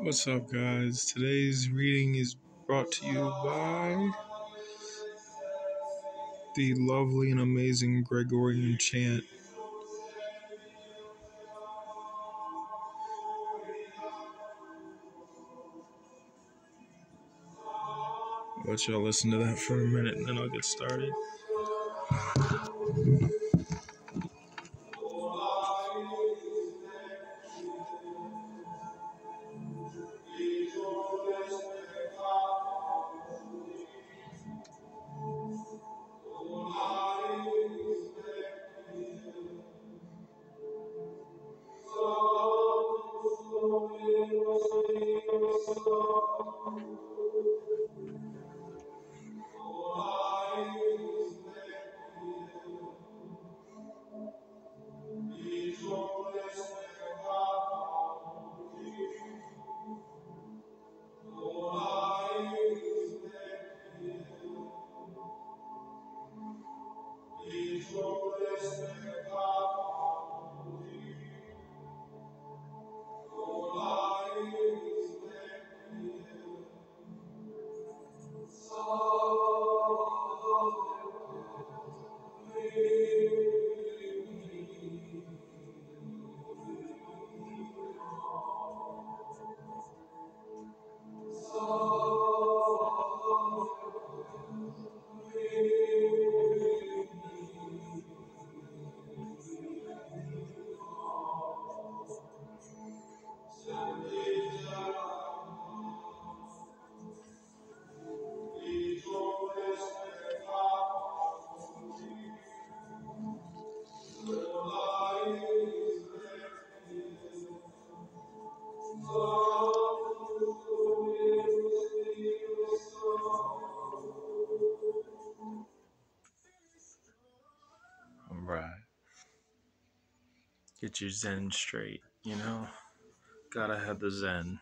What's up, guys? Today's reading is brought to you by the lovely and amazing Gregorian chant. I'll let y'all listen to that for a minute and then I'll get started. Alright. Get your zen straight, you know? Gotta have the zen.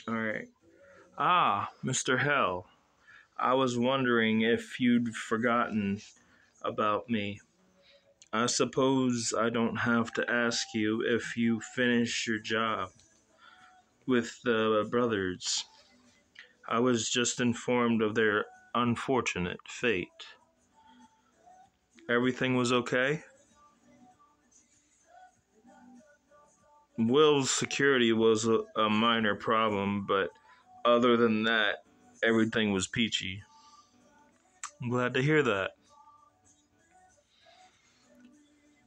Alright. Mr.Hell. I was wondering if you'd forgotten about me. I suppose I don't have to ask you if you finished your job with the brothers. I was just informed of their unfortunate fate. Everything was okay? Will's security was a minor problem, but other than that, everything was peachy. I'm glad to hear that.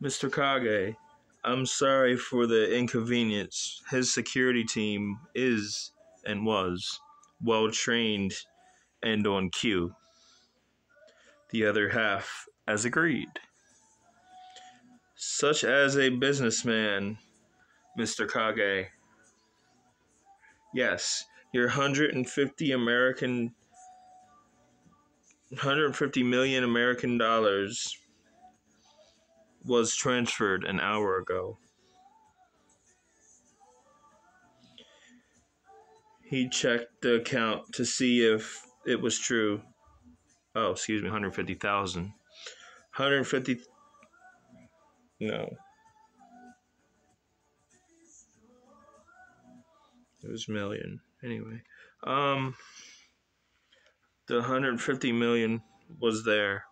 Mr. Kage, I'm sorry for the inconvenience. His security team is and was well trained and on cue. The other half as agreed. Such as a businessman, Mr. Kage. Yes, your 150 million American dollars was transferred an hour ago. He checked the account to see if it was true. 150,000. 150. No. It was million. Anyway. The 150 million was there.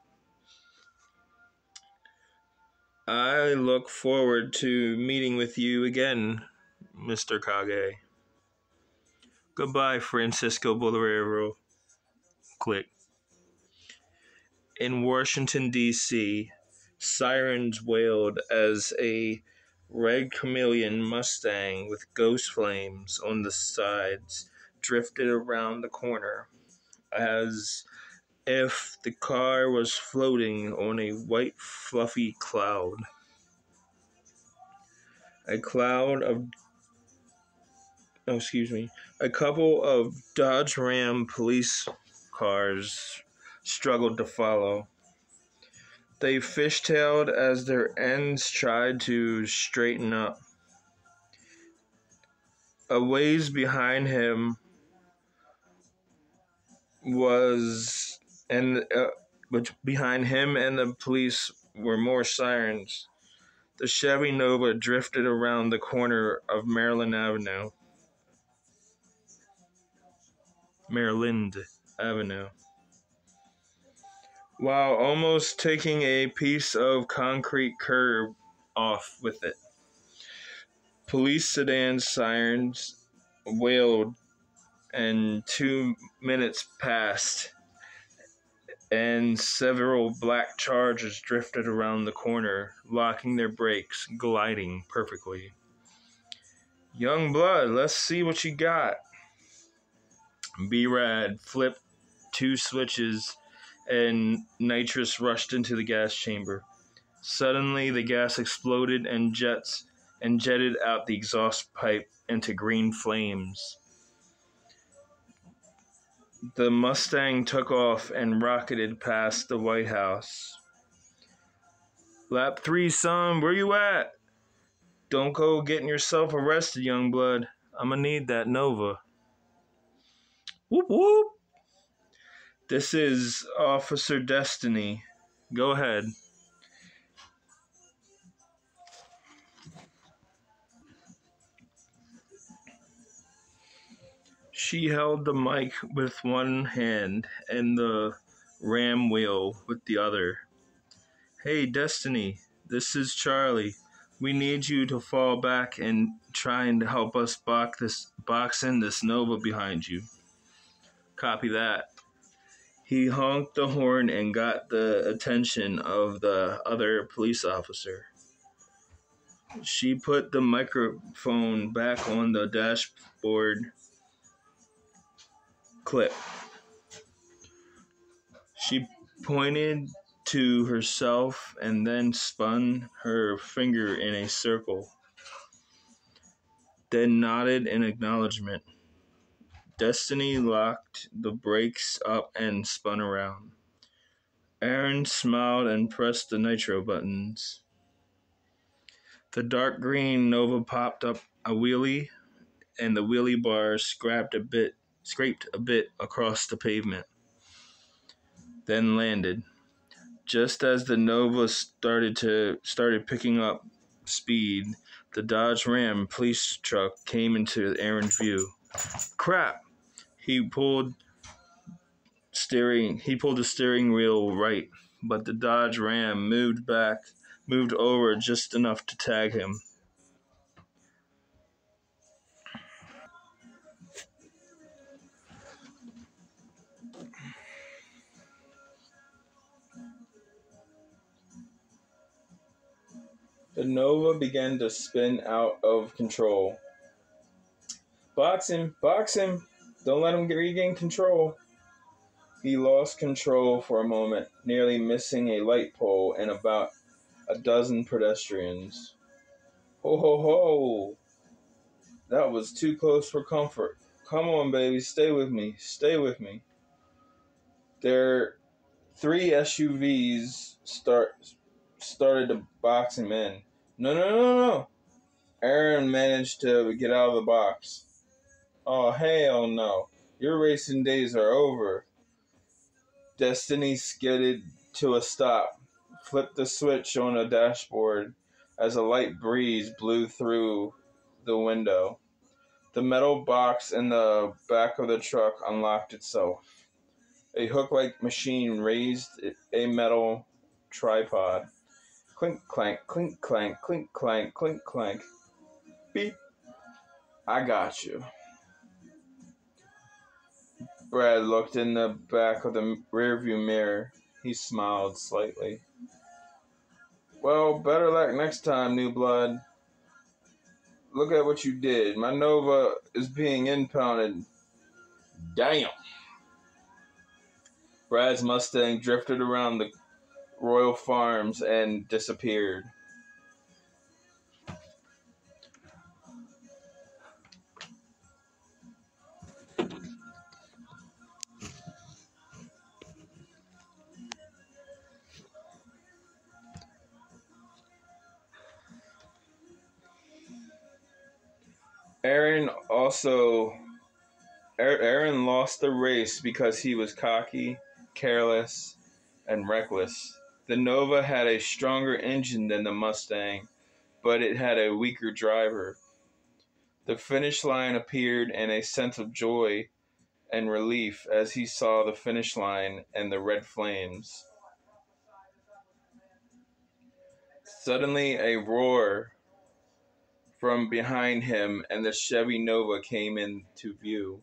I look forward to meeting with you again, Mr. Kage. Goodbye, Francisco Bolero. Click. In Washington, D.C., sirens wailed as a red chameleon Mustang with ghost flames on the sides drifted around the corner, as if the car was floating on a white fluffy cloud. A couple of Dodge Ram police cars struggled to follow. They fishtailed as their ends tried to straighten up. A ways behind him behind him and the police were more sirens. The Chevy Nova drifted around the corner of Maryland Avenue. While almost taking a piece of concrete curb off with it. Police sedan sirens wailed, and 2 minutes passed, and several black Chargers drifted around the corner, locking their brakes, gliding perfectly. Young blood, let's see what you got. B-Rad flipped 2 switches, and nitrous rushed into the gas chamber. Suddenly, the gas exploded and jetted out the exhaust pipe into green flames. The Mustang took off and rocketed past the White House. Lap 3, son, where you at? Don't go getting yourself arrested, young blood. I'ma need that Nova. Whoop whoop. This is Officer Destiny. Go ahead. She held the mic with one hand and the ram wheel with the other. Hey, Destiny, this is Charlie. We need you to fall back and try and help us box in this Nova behind you. Copy that. He honked the horn and got the attention of the other police officer. She put the microphone back on the dashboard clip. She pointed to herself and then spun her finger in a circle, then nodded in acknowledgement. Destiny locked the brakes up and spun around. Aron smiled and pressed the nitro buttons. The dark green Nova popped up a wheelie, and the wheelie bar scraped a bit across the pavement, then landed. Just as the Nova started picking up speed, the Dodge Ram police truck came into Aron's view. Crap! He pulled the steering wheel right, but the Dodge Ram moved over just enough to tag him. The Nova began to spin out of control. Box him! Box him! Don't let him regain control. He lost control for a moment, nearly missing a light pole and about a dozen pedestrians. Ho ho ho! That was too close for comfort. Come on, baby, stay with me. Stay with me. Their 3 SUVs started to box him in. No. Aron managed to get out of the box. Oh, hell no. Your racing days are over. Destiny skidded to a stop, flipped the switch on a dashboard as a light breeze blew through the window. The metal box in the back of the truck unlocked itself. A hook-like machine raised a metal tripod. Clink, clank, clink, clank, clink, clank, clink, clank. Beep. I got you. Brad looked in the back of the rearview mirror. He smiled slightly. Well, better luck next time, new blood. Look at what you did. My Nova is being impounded. Damn. Brad's Mustang drifted around the Royal Farms and disappeared. Aron lost the race because he was cocky, careless, and reckless. The Nova had a stronger engine than the Mustang, but it had a weaker driver. The finish line appeared in a sense of joy and relief as he saw the finish line and the red flames. Suddenly, a roar from behind him and the Chevy Nova came into view.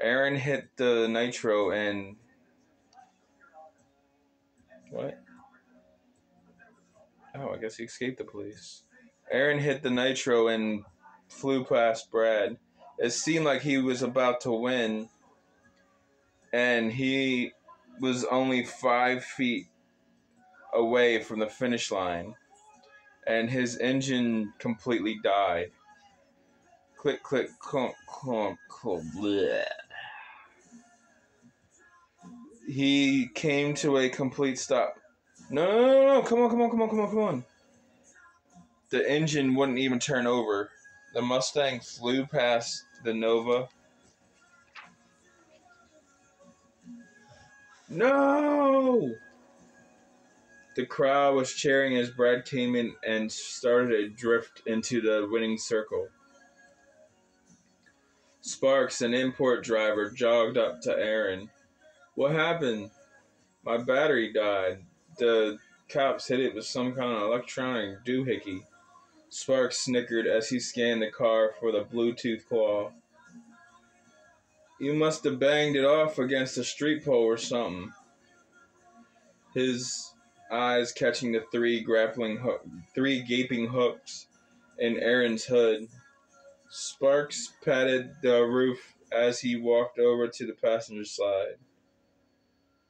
Aron hit the nitro and... What? Oh, I guess he escaped the police. Aron hit the nitro and flew past Brad. It seemed like he was about to win, and he was only 5 feet away from the finish line, and his engine completely died. Click, click, clunk, clunk, clunk, bleh. He came to a complete stop. No, come on. The engine wouldn't even turn over. The Mustang flew past the Nova. No! The crowd was cheering as Brad came in and started a drift into the winning circle. Sparks, an import driver, jogged up to Aron. What happened? My battery died. The cops hit it with some kind of electronic doohickey. Sparks snickered as he scanned the car for the Bluetooth claw. You must have banged it off against a street pole or something. His eyes catching the three gaping hooks in Aron's hood. Sparks patted the roof as he walked over to the passenger side.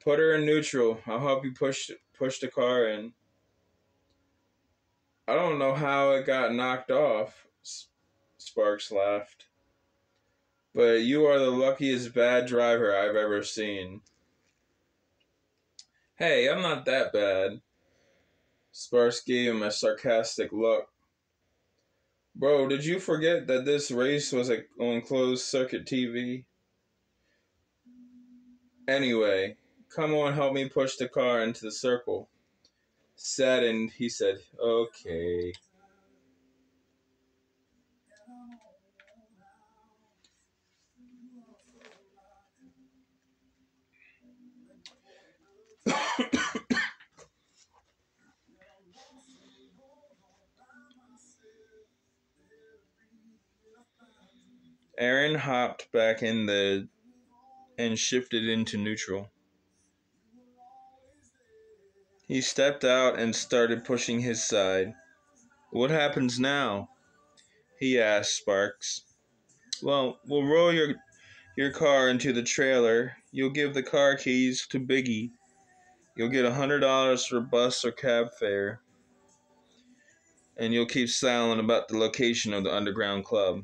Put her in neutral. I'll help you push the car in. I don't know how it got knocked off, Sparks laughed. But you are the luckiest bad driver I've ever seen. Hey, I'm not that bad. Sparks gave him a sarcastic look. Bro, did you forget that this race was on closed circuit TV? Anyway, come on, help me push the car into the circle. Saddened, he said, okay. Aron hopped back in and shifted into neutral. He stepped out and started pushing his side. What happens now? He asked Sparks. Well, we'll roll your car into the trailer. You'll give the car keys to Biggie. You'll get $100 for bus or cab fare. And you'll keep silent about the location of the underground club.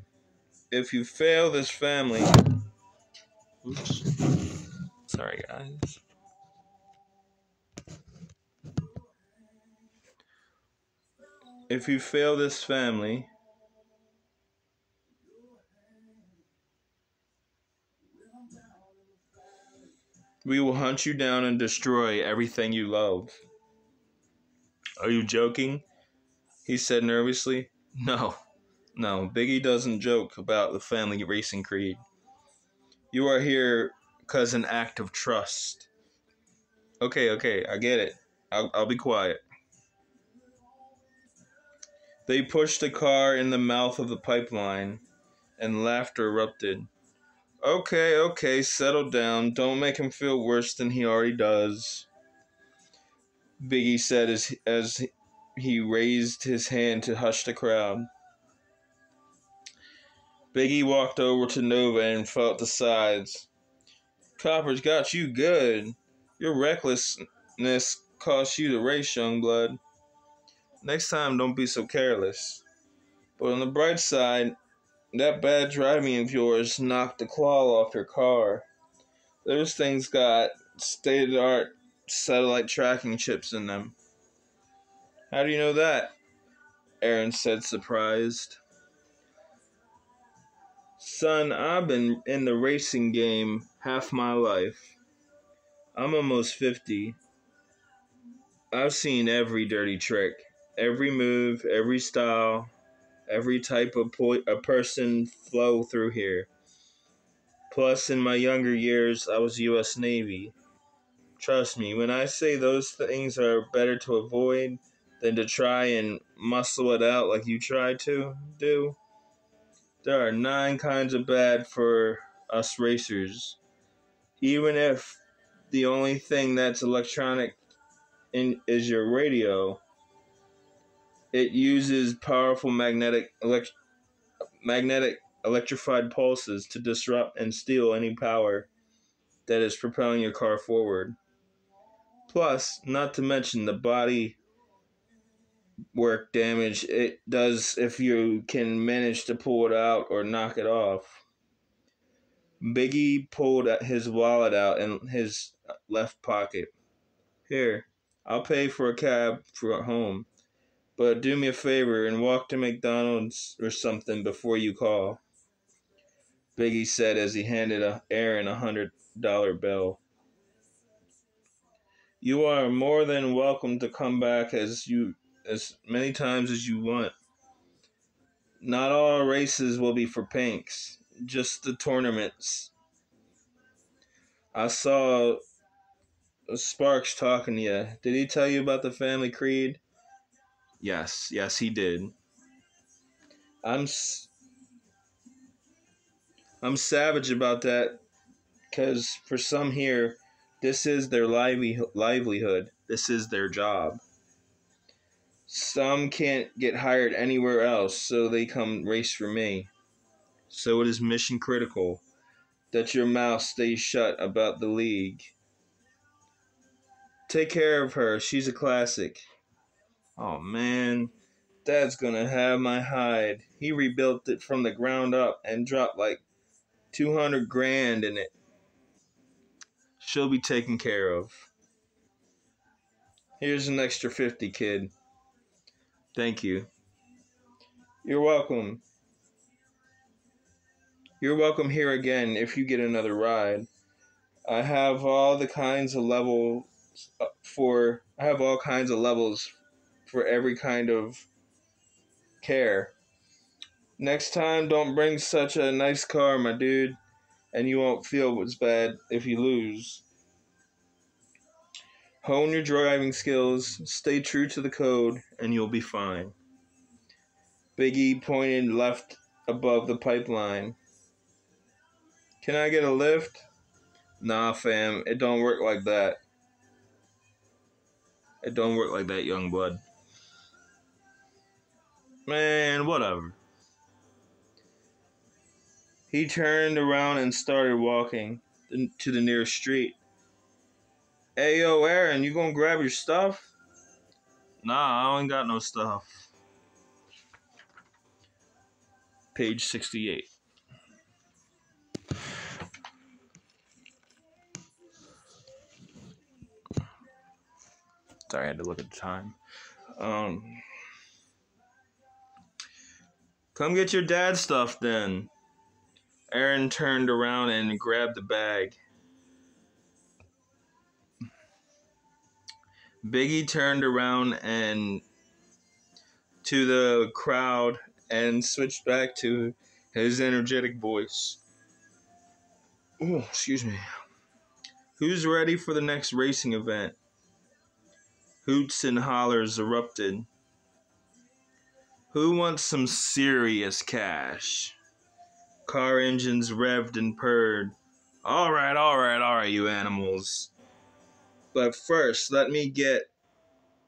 If you fail this family... Oops. Sorry, guys. If you fail this family... we will hunt you down and destroy everything you love. Are you joking? He said nervously. No, Biggie doesn't joke about the family racing creed. You are here because an act of trust. Okay, I get it. I'll be quiet. They pushed the car in the mouth of the pipeline, and laughter erupted. Okay, settle down. Don't make him feel worse than he already does, Biggie said as he raised his hand to hush the crowd. Biggie walked over to Nova and felt the sides. Coppers got you good. Your recklessness cost you the race, young blood. Next time, don't be so careless. But on the bright side, that bad driving of yours knocked the claw off your car. Those things got state-of-the-art satellite tracking chips in them. How do you know that? Aron said, surprised. Son, I've been in the racing game half my life. I'm almost 50. I've seen every dirty trick. every move, every style, every type of a person flow through here. Plus, in my younger years, I was U.S. Navy. Trust me, when I say those things are better to avoid than to try and muscle it out like you try to do, there are 9 kinds of bad for us racers. Even if the only thing that's electronic is your radio, it uses powerful magnetic electrified pulses to disrupt and steal any power that is propelling your car forward. Plus, not to mention the body work damage it does if you can manage to pull it out or knock it off. Biggie pulled his wallet out in his left pocket. Here, I'll pay for a cab for home, but do me a favor and walk to McDonald's or something before you call, Biggie said as he handed Aron $100 bill. You are more than welcome to come back as many times as you want. Not all races will be for pinks, just the tournaments. I saw Sparks talking to you. Did he tell you about the family creed? Yes, he did. I'm savage about that because for some here, this is their livelihood. This is their job. Some can't get hired anywhere else, so they come race for me. So it is mission critical that your mouth stays shut about the league. Take care of her. She's a classic. Oh man, Dad's gonna have my hide. He rebuilt it from the ground up and dropped like 200 grand in it. She'll be taken care of. Here's an extra 50, kid. Thank you. You're welcome. You're welcome here again if you get another ride. I have all kinds of levels for every kind of care. Next time, don't bring such a nice car, my dude, and you won't feel as bad if you lose. Hone your driving skills, stay true to the code, and you'll be fine. Biggie pointed left above the pipeline. Can I get a lift? Nah, fam, it don't work like that. It don't work like that, young blood. Man, whatever. He turned around and started walking to the nearest street. Hey, yo, Aron, you gonna grab your stuff? Nah, I ain't got no stuff. Page 68. Sorry, I had to look at the time. Come get your dad's stuff then. Aron turned around and grabbed the bag. Biggie turned around and to the crowd and switched back to his energetic voice. Oh, excuse me. Who's ready for the next racing event? Hoots and hollers erupted. Who wants some serious cash? Car engines revved and purred. All right, you animals. But first, let me get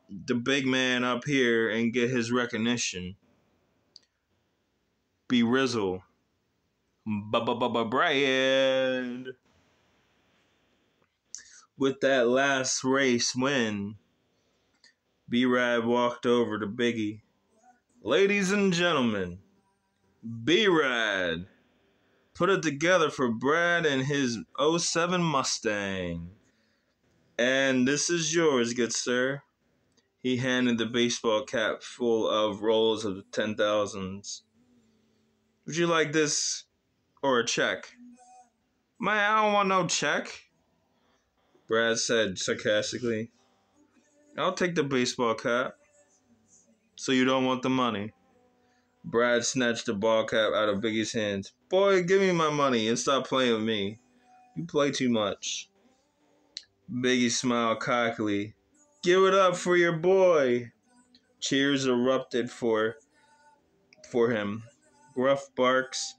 the big man up here and get his recognition. Be Rizzle. Brad. With that last race win, B-Rad walked over to Biggie. Ladies and gentlemen, B-Rad. Put it together for Brad and his '07 Mustang. And this is yours, good sir. He handed the baseball cap full of rolls of 10,000s. Would you like this or a check? Man, I don't want no check, Brad said sarcastically. I'll take the baseball cap. So you don't want the money? Brad snatched the ball cap out of Biggie's hands. Boy, give me my money and stop playing with me. You play too much. Biggie smiled cockily. Give it up for your boy. Cheers erupted for him. Gruff barks.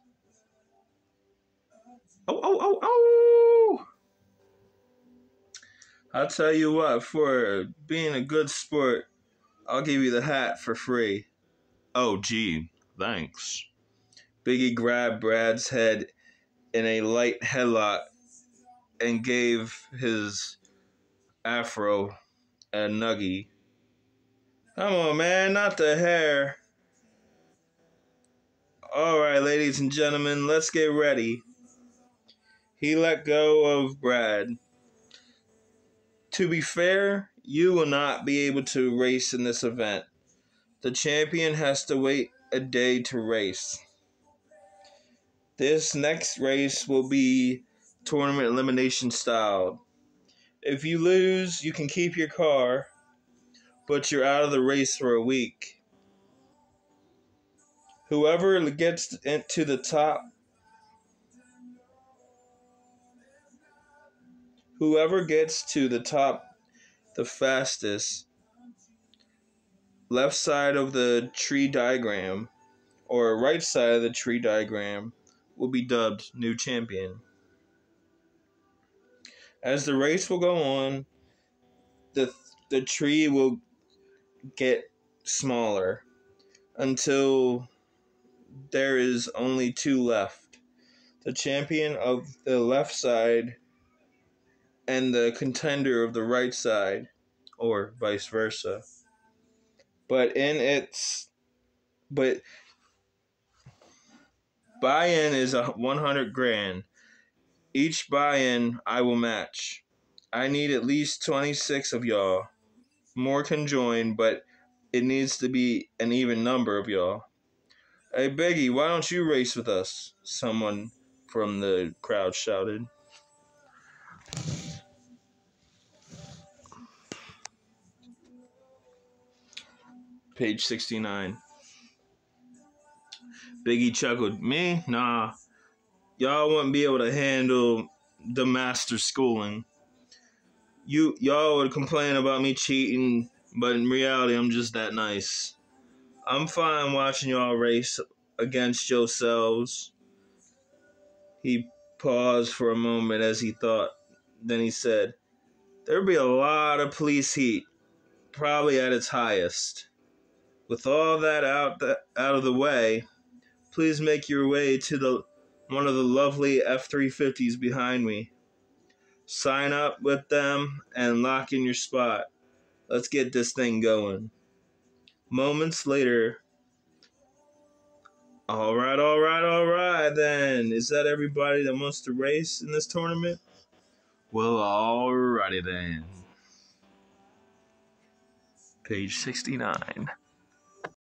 Oh, oh, oh, oh! I'll tell you what, for being a good sport, I'll give you the hat for free. Oh, gee, thanks. Biggie grabbed Brad's head in a light headlock and gave his afro a nuggie. Come on, man, not the hair. All right, ladies and gentlemen, let's get ready. He let go of Brad. To be fair, you will not be able to race in this event. The champion has to wait a day to race. This next race will be tournament elimination style. If you lose, you can keep your car, but you're out of the race for a week. Whoever gets to the top the fastest, left side of the tree diagram, or right side of the tree diagram, will be dubbed new champion. As the race will go on, the tree will get smaller until there is only two left. The champion of the left side and the contender of the right side, or vice versa. But buy-in is 100 grand. Each buy-in I will match. I need at least 26 of y'all. More can join, but it needs to be an even number of y'all. Hey, Biggie, why don't you race with us? Someone from the crowd shouted. Page 69. Biggie chuckled. Me? Nah. Y'all wouldn't be able to handle the master schooling. Y'all would complain about me cheating, but in reality, I'm just that nice. I'm fine watching y'all race against yourselves. He paused for a moment as he thought. Then he said, there'd be a lot of police heat, probably at its highest. With all that out of the way, please make your way to one of the lovely F-350s behind me. Sign up with them and lock in your spot. Let's get this thing going. Moments later, all right then. Is that everybody that wants to race in this tournament? Well, alrighty then. Page 69.